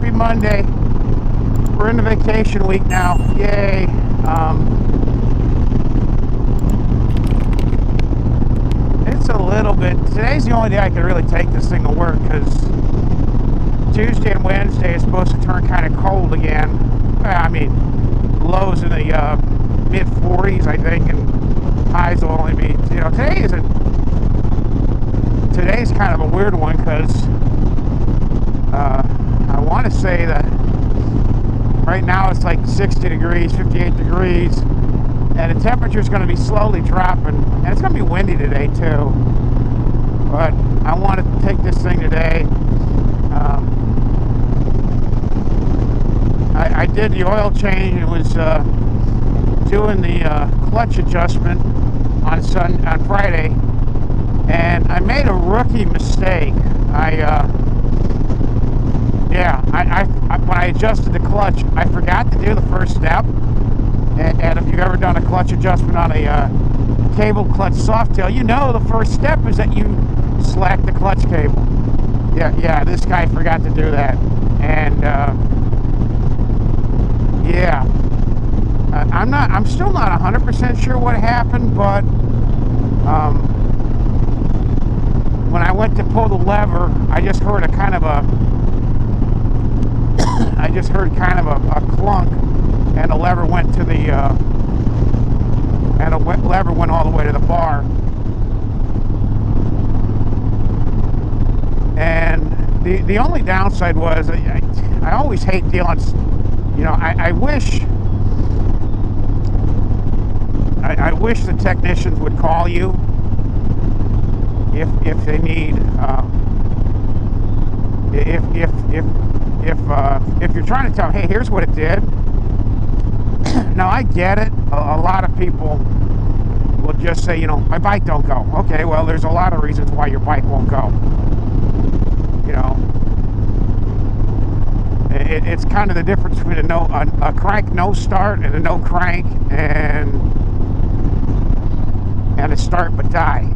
Happy Monday. We're in the vacation week now. Yay. It's a little bit, today's the only day I can really take this thing to work, because Tuesday and Wednesday is supposed to turn kind of cold again. I mean, lows in the mid 40s, I think, and highs will only be, today's kind of a weird one, because I want to say that right now it's like 60 degrees, 58 degrees, and the temperature is going to be slowly dropping, and it's going to be windy today too. But I want to take this thing today. I did the oil change. It was doing the clutch adjustment on Friday, and I made a rookie mistake. When I adjusted the clutch, I forgot to do the first step. And if you've ever done a clutch adjustment on a cable clutch Softail, you know the first step is that you slack the clutch cable. Yeah, this guy forgot to do that. And I'm still not 100% sure what happened, but when I went to pull the lever, I just heard kind of a clunk, and the lever went to the lever went all the way to the bar. And the only downside was I always hate dealing. I wish the technicians would call you if they need if you're trying to tell them, hey, here's what it did. Now I get it. A lot of people will just say, my bike don't go. Okay, well, there's a lot of reasons why your bike won't go. It's kind of the difference between a crank no start and a no crank and a start but die.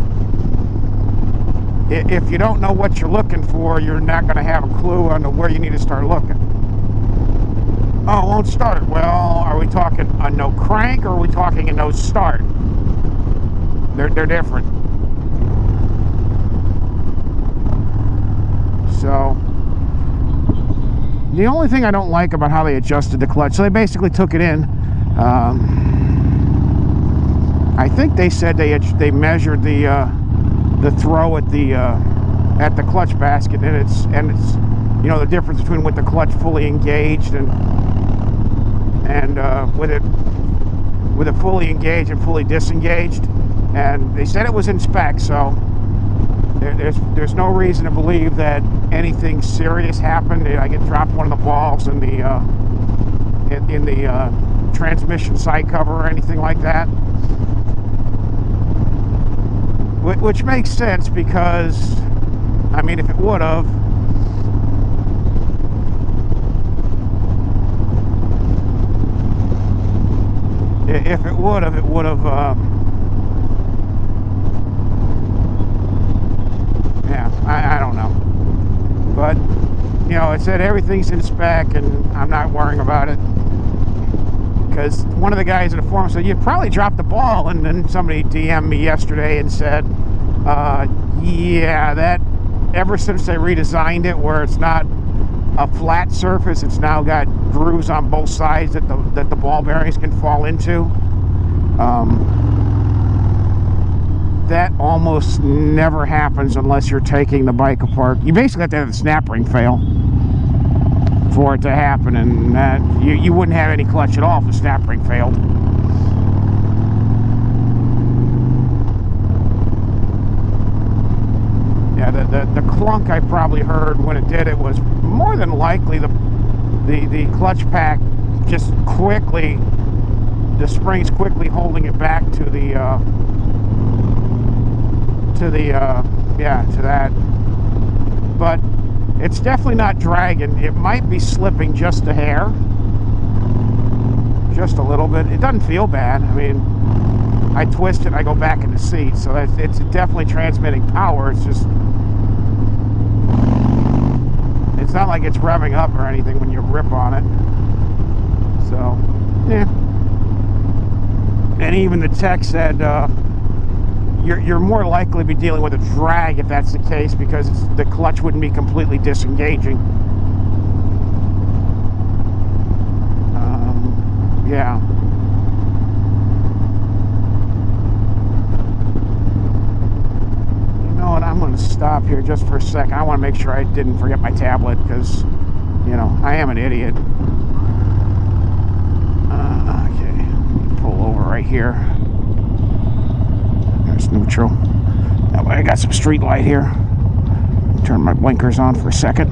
If you don't know what you're looking for, you're not going to have a clue on where you need to start looking. Oh, it won't start. Well, are we talking a no crank, or are we talking a no start? They're different. So the only thing I don't like about how they adjusted the clutch, so they basically took it in. I think they said they measured the throw at the clutch basket, and it's the difference between with the clutch fully engaged and with it fully engaged and fully disengaged, and they said it was in spec, so there's no reason to believe that anything serious happened. I get dropped one of the balls in the transmission side cover or anything like that, which makes sense, because I mean, if it would have, it would have I don't know, but it said everything's in spec, and I'm not worrying about it, because one of the guys in the forum said, you probably dropped the ball, and then somebody DM'd me yesterday and said, yeah, that ever since they redesigned it, where it's not a flat surface, it's now got grooves on both sides that the ball bearings can fall into. That almost never happens unless you're taking the bike apart. You basically have to have the snap ring fail for it to happen, and that you wouldn't have any clutch at all if the snap ring failed. Yeah, the clunk I probably heard when it did it was more than likely the clutch pack just quickly, the springs quickly holding it back to that. But it's definitely not dragging. It might be slipping just a hair, just a little bit. It doesn't feel bad. I mean, I twist it, I go back in the seat, so it's definitely transmitting power. it's not like it's revving up or anything when you rip on it. So, yeah. And even the tech said you're more likely to be dealing with a drag if that's the case, because the clutch wouldn't be completely disengaging. Yeah. You know what? I'm going to stop here just for a second. I want to make sure I didn't forget my tablet, because, you know, I am an idiot. Okay. Pull over right here. There's neutral. That way I got some street light here. Turn my blinkers on for a second.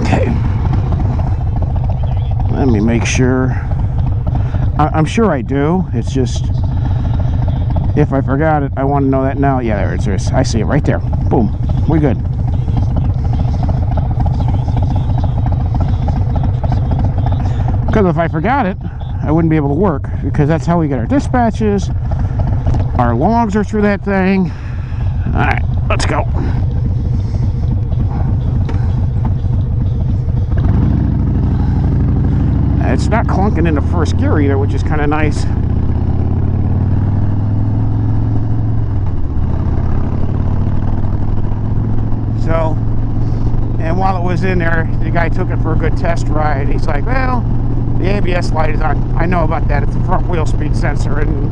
Okay. Let me make sure. I'm sure I do. It's just, if I forgot it, I want to know that now. Yeah, there it is. I see it right there. Boom. We're good. Because if I forgot it, I wouldn't be able to work, because that's how we get our dispatches. Our logs are through that thing. All right, let's go. It's not clunking into first gear either, which is kind of nice. So, and while it was in there, the guy took it for a good test ride. He's like, well, the ABS light is on. I know about that. It's a front wheel speed sensor, and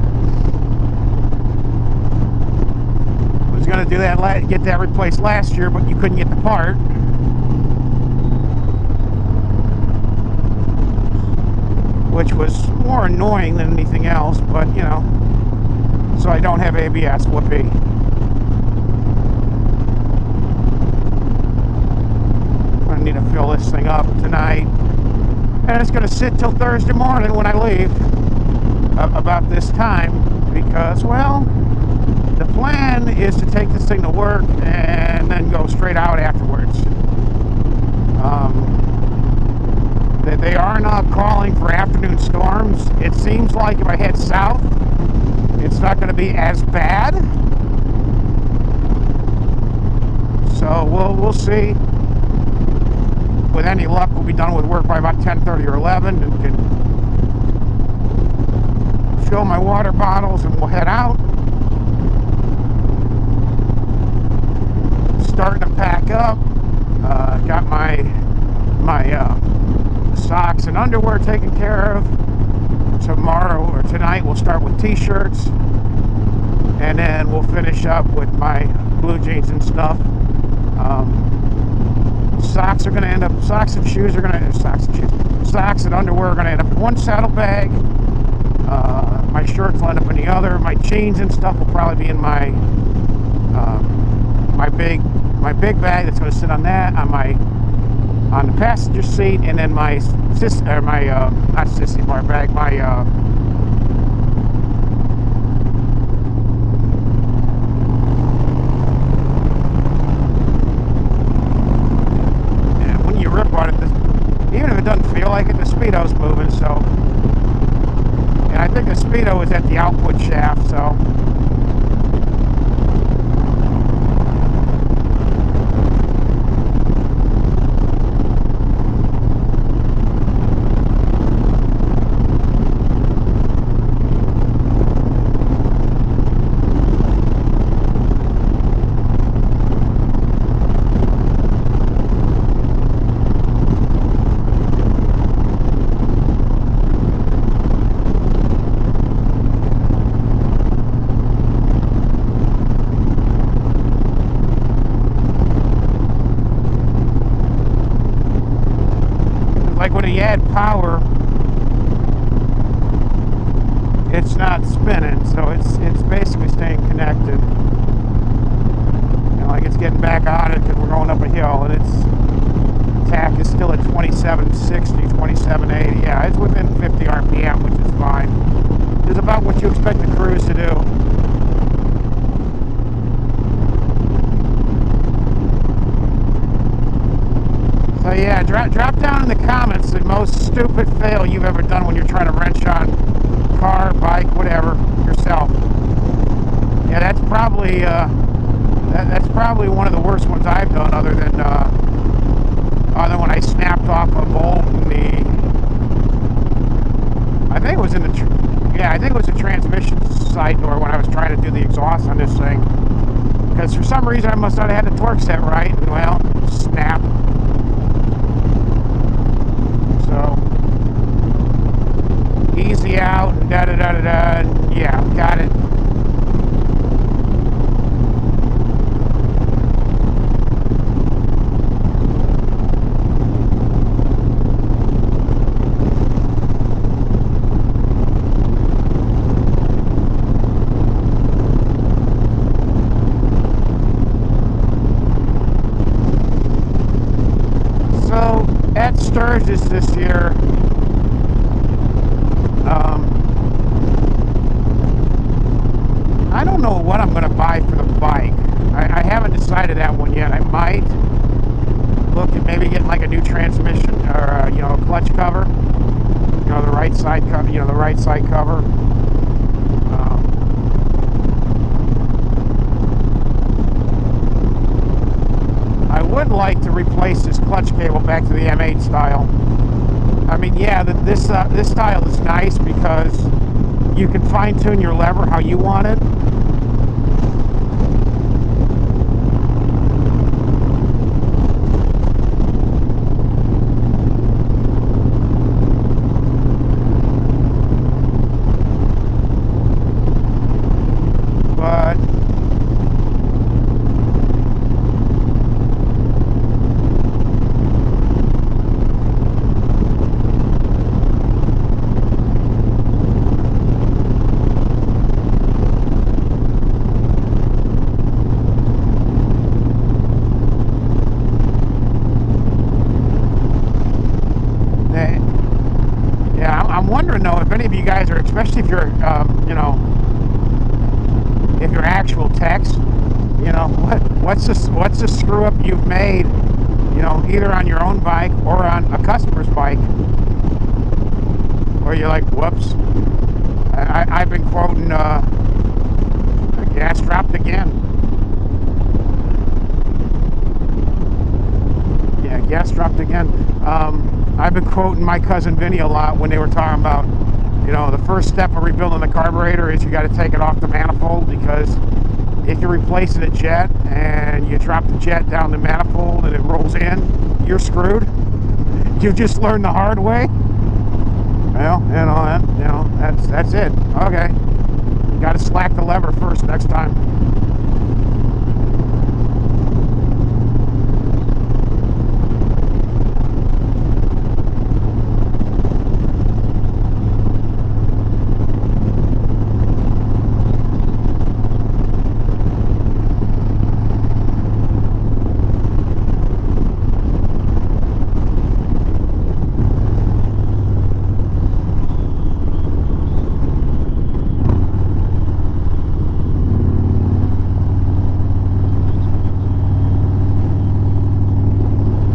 I was going to do that, get that replaced last year, but you couldn't get the part. Which was more annoying than anything else, but you know, so I don't have ABS. Whoopee. I'm gonna need to fill this thing up tonight, and it's gonna sit till Thursday morning when I leave, about this time, because, well, the plan is to take this thing to work and then go straight out afterwards. They are not calling for afternoon storms. It seems like if I head south, it's not going to be as bad. So we'll see. With any luck, we'll be done with work by about 10:30 or 11, and can fill my water bottles, and we'll head out. Starting to pack up. Got my socks and underwear taken care of. Tomorrow or tonight we'll start with t-shirts, and then we'll finish up with my blue jeans and stuff. Socks are going to end up, socks and underwear are going to end up in one saddlebag. My shirts will end up in the other. My jeans and stuff will probably be in my big bag that's going to sit on that, on the passenger seat, and then my not sissy bar bag, my when you rip on it, even if it doesn't feel like it, the speedo's moving. So, and I think the speedo is at the output shaft, so. Power, it's not spinning, so it's basically staying connected. You know, like it's getting back on it because we're going up a hill, and its tach is still at 2760, 2780. Yeah, it's within 50 RPM, which is fine. It's about what you expect the cruise to do. So yeah, drop down in the comments the most stupid fail you've ever done when you're trying to wrench on car, bike, whatever, yourself. Yeah, that's probably That's probably one of the worst ones I've done, other than when I snapped off a bolt in the. I think it was in the. Yeah, I think it was the transmission side door when I was trying to do the exhaust on this thing. Because for some reason I must not have had the torque set right, and well, snap. So easy out, and da da da da da. And yeah, got it. Sturgis this year, I don't know what I'm going to buy for the bike. I haven't decided that one yet. I might look at maybe getting like a new transmission or you know, a clutch cover, you know, the right side cover, you know, the right side cover. I would like to replace this clutch cable back to the M8 style. I mean, yeah, this style is nice because you can fine-tune your lever how you want it. You guys are, especially if you're you know, if you're actual techs, you know, what's the screw up you've made, you know, either on your own bike or on a customer's bike, where you're like, whoops, I've been quoting gas dropped again. Yeah, gas dropped again. I've been quoting my cousin Vinny a lot when they were talking about, you know, the first step of rebuilding the carburetor is you got to take it off the manifold, because if you're replacing a jet and you drop the jet down the manifold and it rolls in, you're screwed. You just learned the hard way. Well, you know, that's it. Okay, you got to slack the lever first next time.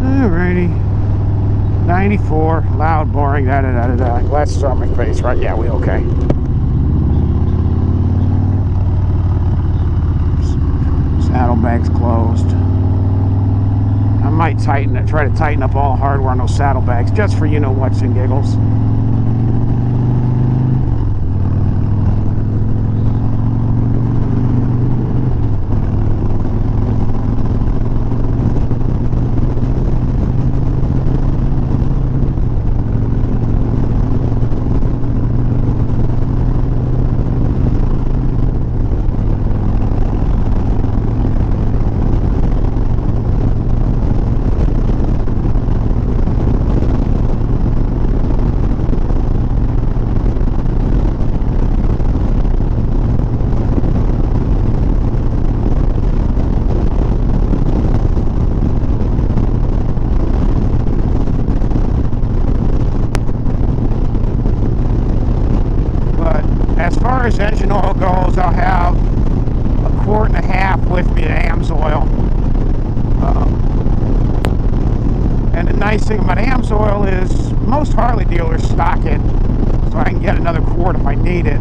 Alrighty, 94, loud, boring, da da da da da. Glasses on my face, right? Yeah, we okay. Saddlebags closed. I might try to tighten up all hardware on those saddlebags, just for, you know, what's and giggles. As engine oil goes, I'll have 1.5 quarts with me of AMSOIL. And the nice thing about AMSOIL is most Harley dealers stock it, so I can get another quart if I need it.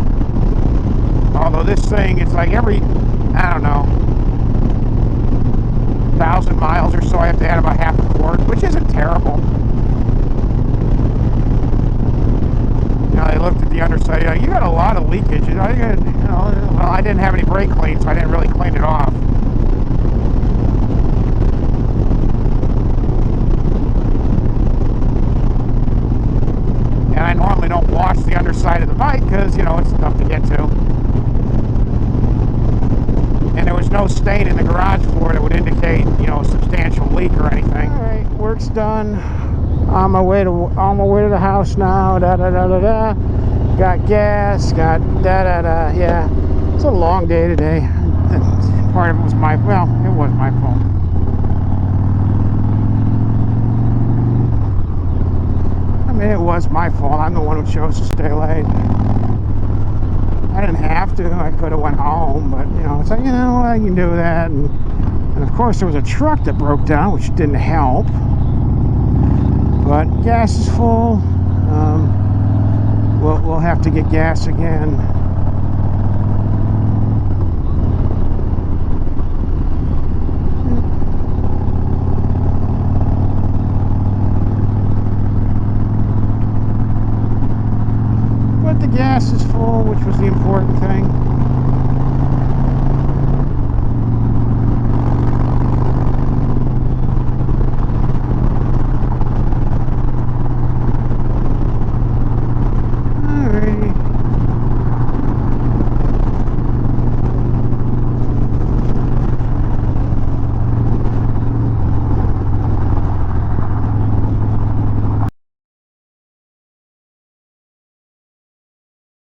Although this thing, it's like every, I don't know, 1,000 miles or so, I have to add about half a quart, which isn't terrible. You know, I looked at the underside. You got a lot of leakage. Well, I didn't have any brake clean, so I didn't really clean it off. And I normally don't wash the underside of the bike because, you know, it's tough to get to. And there was no stain in the garage floor that would indicate, you know, a substantial leak or anything. All right, work's done. On my way to the house now. Got gas. Got Yeah, it's a long day today. Part of it was my fault. I mean, it was my fault. I'm the one who chose to stay late. I didn't have to. I could have went home, but you know, it's like, you know, I can do that. And of course, there was a truck that broke down, which didn't help. But gas is full. We'll have to get gas again. But the gas is full, which was the important thing.